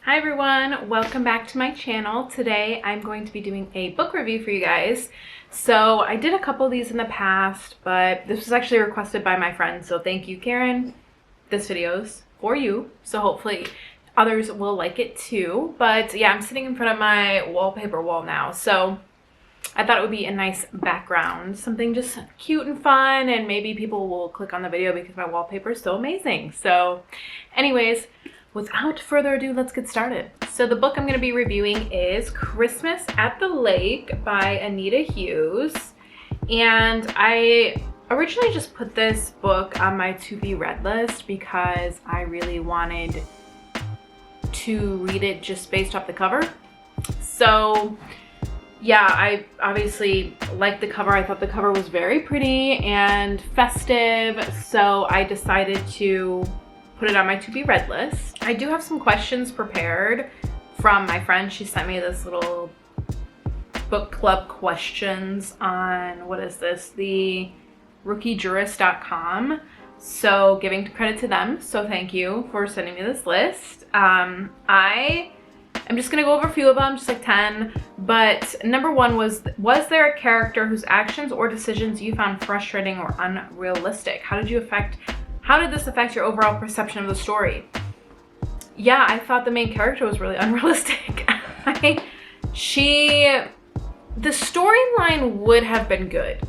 Hi everyone, welcome back to my channel. Today I'm going to be doing a book review for you guys. So I did a couple of these in the past, but this was actually requested by my friend, so thank you, Karen. This video's for you, so hopefully others will like it too. But yeah, I'm sitting in front of my wallpaper wall now, so I thought it would be a nice background, something just cute and fun, and maybe people will click on the video because my wallpaper is so amazing. So anyways, without further ado, let's get started. So the book I'm going to be reviewing is Christmas at the Lake by Anita Hughes. And I originally just put this book on my to be read list because I really wanted to read it just based off the cover. So yeah, I obviously liked the cover. I thought the cover was very pretty and festive, so I decided to put it on my to be read list. I do have some questions prepared from my friend. She sent me this little book club questions on, what is this, the rookiejurist.com. So giving credit to them. So thank you for sending me this list. I'm just gonna go over a few of them, just like 10. But number one was there a character whose actions or decisions you found frustrating or unrealistic? How did this affect your overall perception of the story? Yeah, I thought the main character was really unrealistic. The storyline would have been good.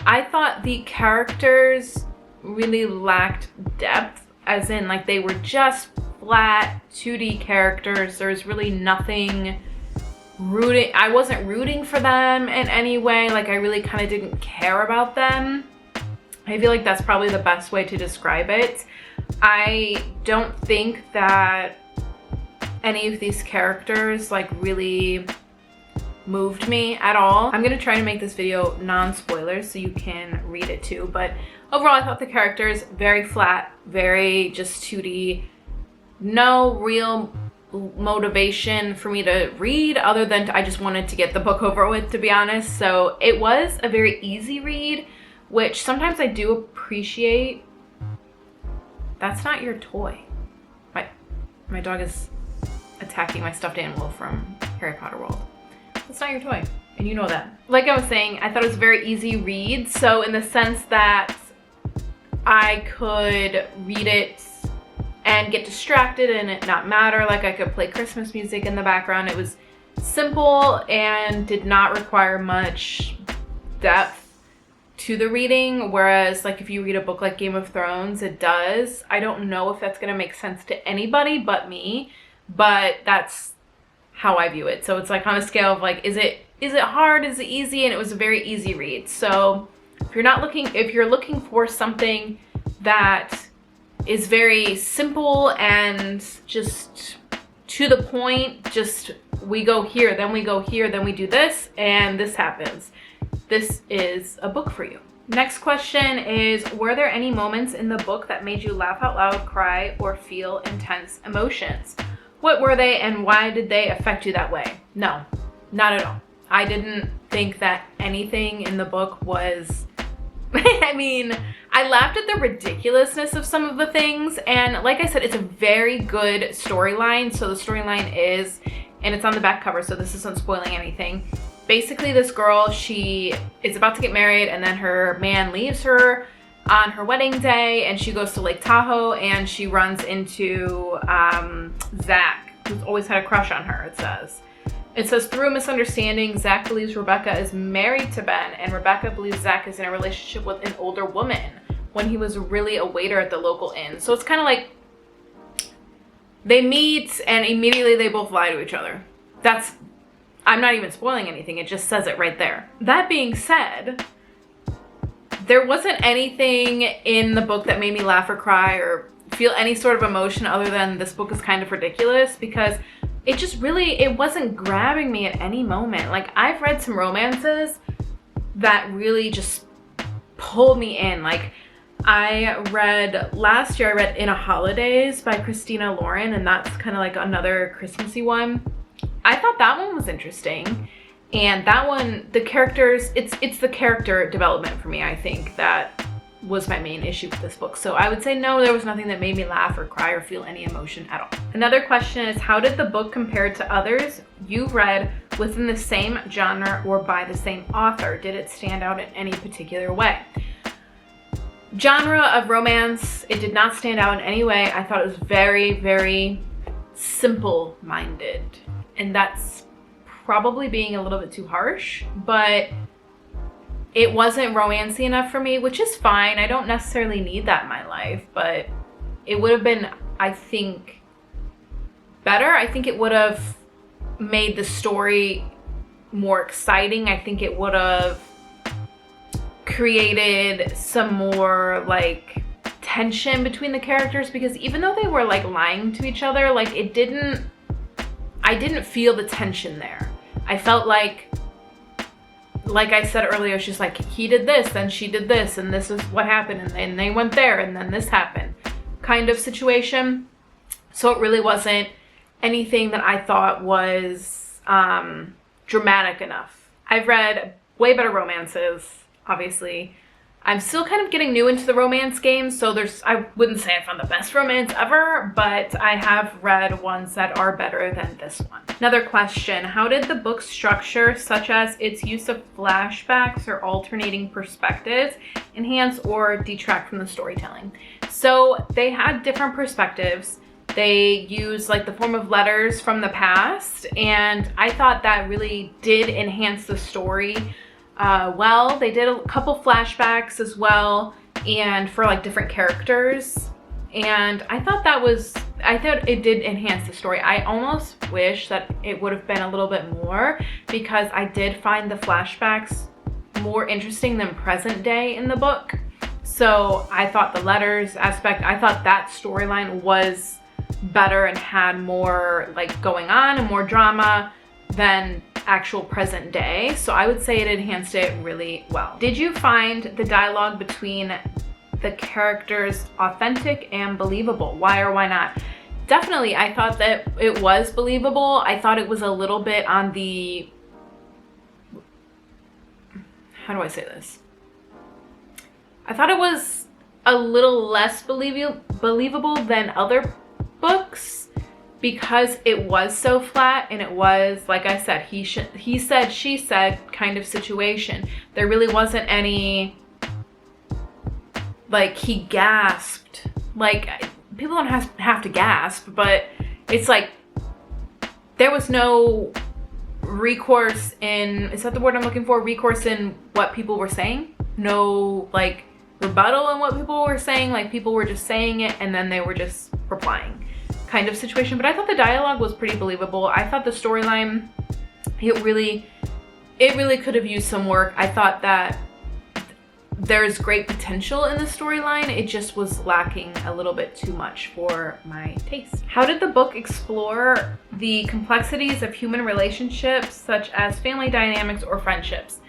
I thought the characters really lacked depth, as in like they were just flat 2D characters. There's really nothing rooting. I wasn't rooting for them in any way. Like I really kind of didn't care about them. I feel like that's probably the best way to describe it. I don't think that any of these characters like really moved me at all. I'm gonna try to make this video non-spoilers so you can read it too, but overall I thought the characters very flat, very just 2D. No real motivation for me to read other than I just wanted to get the book over with, to be honest. So it was a very easy read, which sometimes I do appreciate. That's not your toy. My dog is attacking my stuffed animal from Harry Potter World. That's not your toy, and you know that. Like I was saying, I thought it was a very easy read. So in the sense that I could read it and get distracted and it not matter. Like I could play Christmas music in the background. It was simple and did not require much depth to the reading, whereas like if you read a book like Game of Thrones, it does. I don't know if that's gonna make sense to anybody but me, but that's how I view it. So it's like on a scale of like, is it hard, is it easy? And it was a very easy read. So if you're looking for something that is very simple and just to the point, just we go here, then we go here, then we do this, and this happens, this is a book for you. Next question is, were there any moments in the book that made you laugh out loud, cry, or feel intense emotions? What were they and why did they affect you that way? No, not at all. I didn't think that anything in the book was I mean, I laughed at the ridiculousness of some of the things, and like I said, it's a very good storyline. So the storyline is, and it's on the back cover, so this isn't spoiling anything. Basically, this girl, she is about to get married, and then her man leaves her on her wedding day, and she goes to Lake Tahoe, and she runs into Zach, who's always had a crush on her, it says. It says, through a misunderstanding, Zach believes Rebecca is married to Ben, and Rebecca believes Zach is in a relationship with an older woman when he was really a waiter at the local inn. So it's kind of like they meet, and immediately they both lie to each other. I'm not even spoiling anything, it just says it right there. That being said, there wasn't anything in the book that made me laugh or cry or feel any sort of emotion other than this book is kind of ridiculous, because it wasn't grabbing me at any moment. Like I've read some romances that really just pull me in. Like last year I read In a Holidays by Christina Lauren, and that's kind of like another Christmassy one. I thought that one was interesting. And that one, the characters, it's the character development for me, I think, that was my main issue with this book. So I would say no, there was nothing that made me laugh or cry or feel any emotion at all. Another question is, how did the book compare to others you've read within the same genre or by the same author? Did it stand out in any particular way? Genre of romance, it did not stand out in any way. I thought it was very, very simple-minded. And that's probably being a little bit too harsh, but it wasn't romancy enough for me, which is fine. I don't necessarily need that in my life, but it would have been, I think, better. I think it would have made the story more exciting. I think it would have created some more like tension between the characters, because even though they were like lying to each other, like I didn't feel the tension there. I felt like I said earlier, it's just like he did this, then she did this, and this is what happened, and then they went there, and then this happened, kind of situation. So it really wasn't anything that I thought was dramatic enough. I've read way better romances, obviously. I'm still kind of getting new into the romance game, so I wouldn't say I found the best romance ever, but I have read ones that are better than this one. Another question, how did the book structure, such as its use of flashbacks or alternating perspectives, enhance or detract from the storytelling? So they had different perspectives. They used like the form of letters from the past, and I thought that really did enhance the story. Well, they did a couple flashbacks as well, and for like different characters, and I thought it did enhance the story. I almost wish that it would have been a little bit more, because I did find the flashbacks more interesting than present day in the book. So I thought the letters aspect, I thought that storyline was better and had more like going on and more drama than actual present day. So I would say it enhanced it really well. Did you find the dialogue between the characters authentic and believable? Why or why not? Definitely, I thought that it was believable. I thought it was a little bit on the, how do I say this? I thought it was a little less believable than other books, because it was so flat, and it was, like I said, he said, she said kind of situation. There really wasn't any, like, he gasped. Like, people don't have to gasp, but it's like, there was no recourse in, is that the word I'm looking for? Recourse in what people were saying? No, like, rebuttal in what people were saying. Like, people were just saying it, and then they were just replying, kind of situation. But I thought the dialogue was pretty believable. I thought the storyline, it really could have used some work. I thought that there's great potential in the storyline. It just was lacking a little bit too much for my taste. How did the book explore the complexities of human relationships, such as family dynamics or friendships?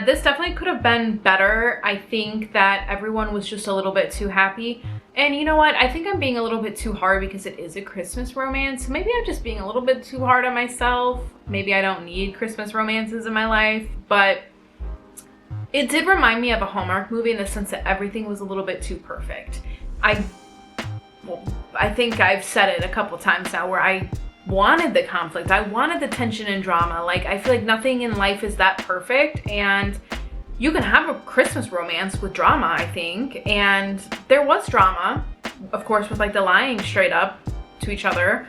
This definitely could have been better. I think that everyone was just a little bit too happy. And you know what? I think I'm being a little bit too hard, because it is a Christmas romance. Maybe I'm just being a little bit too hard on myself. Maybe I don't need Christmas romances in my life, but it did remind me of a Hallmark movie in the sense that everything was a little bit too perfect. I think I've said it a couple times now, where I wanted the conflict. I wanted the tension and drama. Like, I feel like nothing in life is that perfect, and you can have a Christmas romance with drama, I think. And there was drama, of course, with like the lying straight up to each other,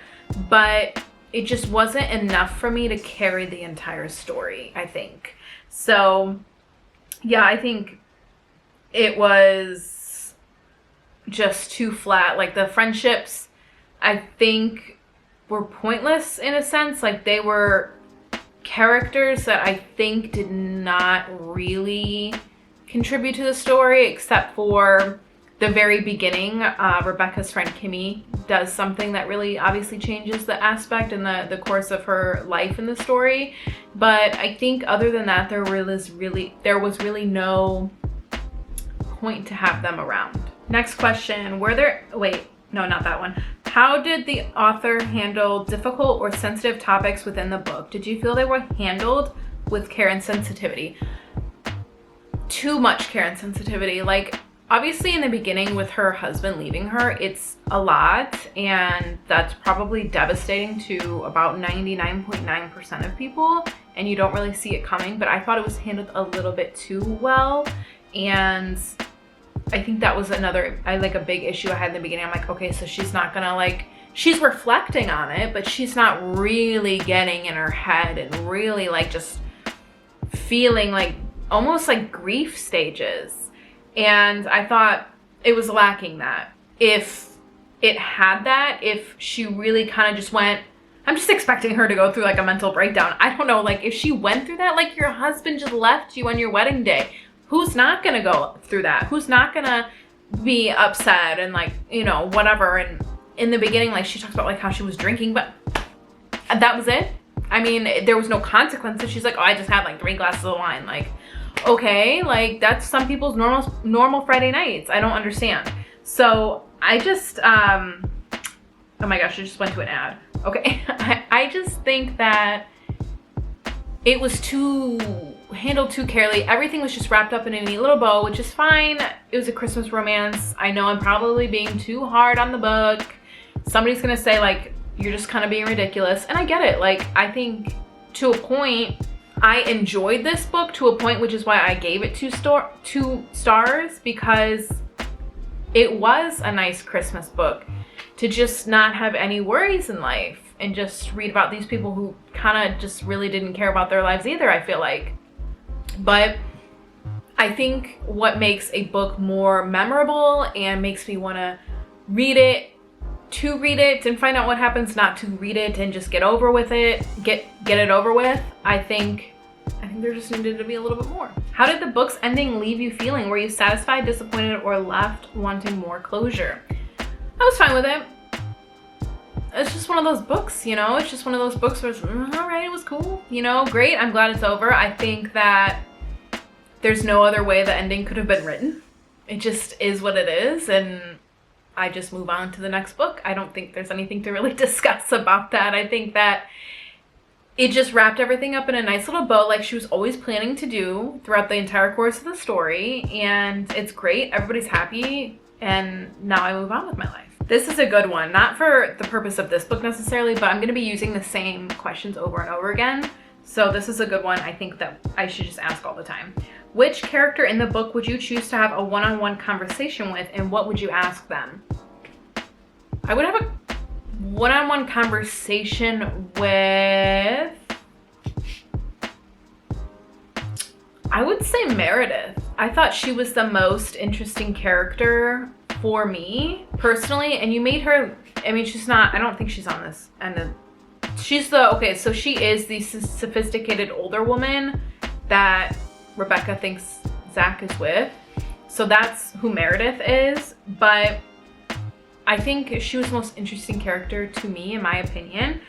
but it just wasn't enough for me to carry the entire story, I think. So yeah, I think it was just too flat. Like, the friendships, I think, were pointless in a sense. Like, they were characters that I think did not really contribute to the story, except for the very beginning. Rebecca's friend Kimmy does something that really obviously changes the aspect and the course of her life in the story. But I think other than that, there was really no point to have them around. Next question, no, not that one. How did the author handle difficult or sensitive topics within the book? Did you feel they were handled with care and sensitivity? Too much care and sensitivity. Like, Obviously in the beginning with her husband leaving her, it's a lot, and that's probably devastating to about 99.9% of people, and you don't really see it coming, but I thought it was handled a little bit too well. And I think that was a big issue I had in the beginning. I'm like, okay, so she's not gonna she's reflecting on it, but she's not really getting in her head and really just feeling almost like grief stages. And I thought it was lacking that. If it had that, if she really kind of just went, I'm just expecting her to go through a mental breakdown. I don't know, if she went through that, your husband just left you on your wedding day. Who's not gonna go through that? Who's not gonna be upset and whatever? And in the beginning, she talks about how she was drinking, but that was it. I mean, there was no consequences. She's like, oh, I just had 3 glasses of wine. Okay, that's some people's normal Friday nights. I don't understand. So I just, oh my gosh, I just went to an ad. Okay, I just think that it was handled too carefully. Everything was just wrapped up in a neat little bow, which is fine. It was a Christmas romance. I know I'm probably being too hard on the book. Somebody's gonna say you're just kind of being ridiculous, and I get it. I think to a point, I enjoyed this book to a point, which is why I gave it 2 stars, because it was a nice Christmas book to just not have any worries in life and just read about these people who kind of just really didn't care about their lives either, I feel like. But I think what makes a book more memorable and makes me want to read it and find out what happens, not to read it and just get it over with. I think there just needed to be a little bit more. How did the book's ending leave you feeling? Were you satisfied, disappointed, or left wanting more closure? I was fine with it. It's just one of those books, it's just one of those books where it's, all right, it was cool, great, I'm glad it's over. I think that there's no other way the ending could have been written. It just is what it is, and I just move on to the next book. I don't think there's anything to really discuss about that. I think that it just wrapped everything up in a nice little bow like she was always planning to do throughout the entire course of the story, and it's great. Everybody's happy, and now I move on with my life. This is a good one, not for the purpose of this book necessarily, but I'm going to be using the same questions over and over again. So this is a good one I think that I should just ask all the time. Which character in the book would you choose to have a one-on-one conversation with, and what would you ask them? I would have a one-on-one conversation with, I would say Meredith. I thought she was the most interesting character for me personally, and you made her, I mean, she's not, I don't think she's on this, and she's so she is the sophisticated older woman that Rebecca thinks Zach is with. So that's who Meredith is, but I think she was the most interesting character to me, in my opinion.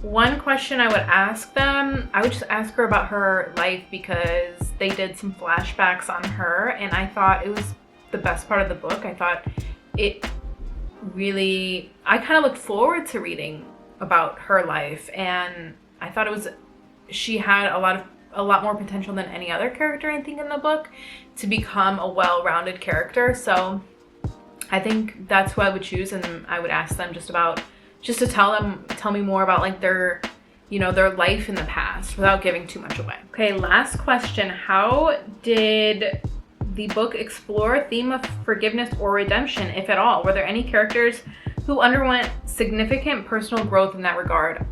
One question I would ask them, I would just ask her about her life, because they did some flashbacks on her, and I thought it was the best part of the book. I thought it really, I kind of looked forward to reading about her life, and I thought she had a lot more potential than any other character, I think, in the book to become a well-rounded character. So I think that's who I would choose, and I would ask them just to tell me more about their life in the past without giving too much away. Okay, last question. How did the book explore a theme of forgiveness or redemption, if at all? Were there any characters who underwent significant personal growth in that regard?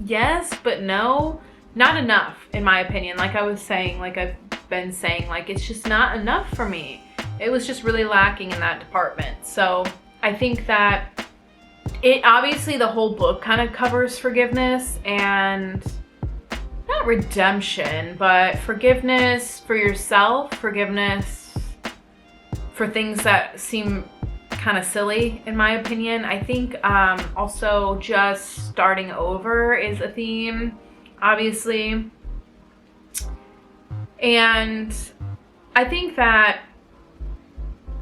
Yes, but no. Not enough, in my opinion. Like I've been saying, it's just not enough for me. It was just really lacking in that department. So I think that obviously the whole book kind of covers forgiveness and not redemption, but forgiveness for yourself, forgiveness for things that seem kind of silly, in my opinion. I think also just starting over is a theme, obviously. And I think that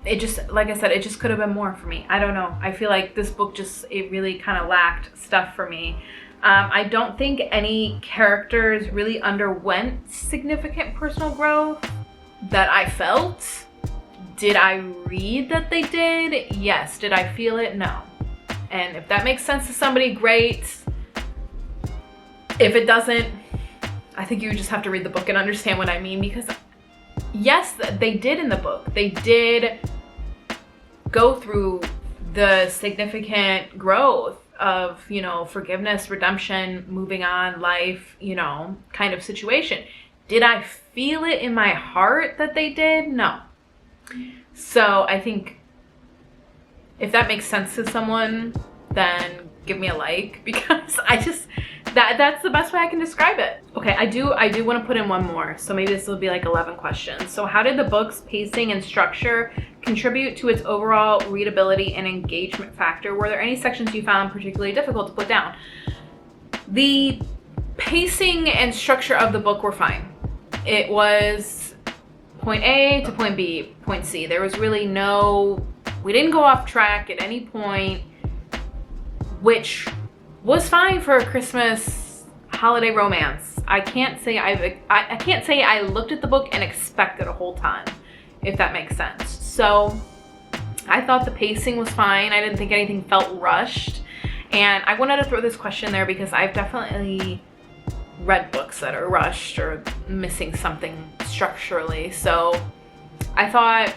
it just, like I said, it just could have been more for me. I don't know. I feel like this book it really kind of lacked stuff for me. I don't think any characters really underwent significant personal growth. that I felt. Did I read that they did? Yes. Did I feel it? No. And if that makes sense to somebody, great. If it doesn't, I think you just have to read the book and understand what I mean, because yes, they did in the book. They did go through the significant growth of, you know, forgiveness, redemption, moving on, life, you know, kind of situation. Did I feel it in my heart that they did? No. So I think if that makes sense to someone, then give me a like, because I just, that's the best way I can describe it. Okay, I do want to put in one more. So maybe this will be like 11 questions. So how did the book's pacing and structure contribute to its overall readability and engagement factor? Were there any sections you found particularly difficult to put down? The pacing and structure of the book were fine. It was point A to point B, point C. There was really we didn't go off track at any point, which was fine for a Christmas holiday romance. I can't say I looked at the book and expected a whole ton, if that makes sense. So I thought the pacing was fine. I didn't think anything felt rushed. And I wanted to throw this question there because I've definitely read books that are rushed or missing something structurally. So I thought,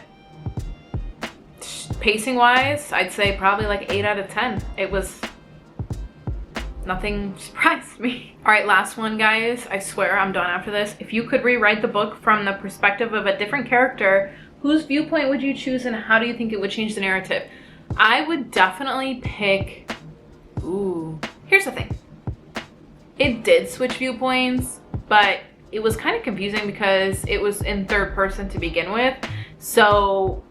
pacing wise, I'd say probably like 8 out of 10. It was, nothing surprised me. All right, last one, guys. I swear I'm done after this. If you could rewrite the book from the perspective of a different character, whose viewpoint would you choose and how do you think it would change the narrative? I would definitely pick, here's the thing. It did switch viewpoints, but it was kind of confusing because it was in third person to begin with. So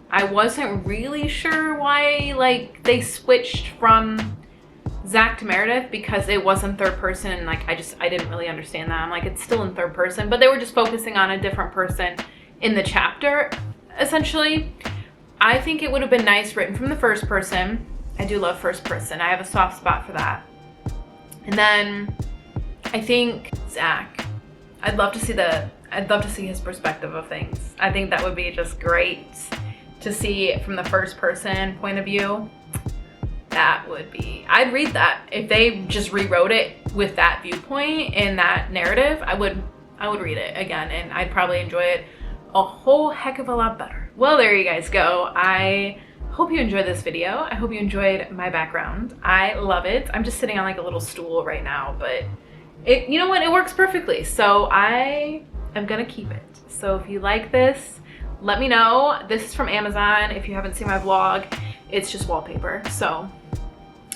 I wasn't really sure why like they switched from Zach to Meredith, because it was in third person, and like I didn't really understand that. I'm like, it's still in third person, but they were just focusing on a different person in the chapter, essentially. I think it would have been nice written from the first person. I do love first person. I have a soft spot for that. And then I think Zach, I'd love to see his perspective of things. I think that would be just great to see it from the first person point of view. That would be, I'd read that. If they just rewrote it with that viewpoint and that narrative, I would read it again, and I'd probably enjoy it a whole heck of a lot better. Well, there you guys go. I hope you enjoyed this video. I hope you enjoyed my background. I love it. I'm just sitting on like a little stool right now, but you know what? It works perfectly. So I am gonna keep it. So if you like this, let me know. This is from Amazon. If you haven't seen my vlog, it's just wallpaper. So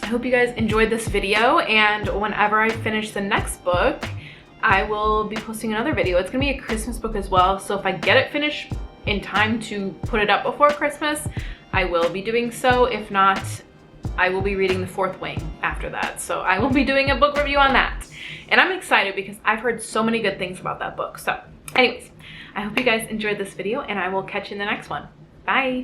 I hope you guys enjoyed this video, and whenever I finish the next book, I will be posting another video. It's gonna be a Christmas book as well, so if I get it finished in time to put it up before Christmas, I will be doing so. If not, I will be reading The Fourth Wing after that. So I will be doing a book review on that. And I'm excited because I've heard so many good things about that book. So anyways, I hope you guys enjoyed this video, and I will catch you in the next one. Bye.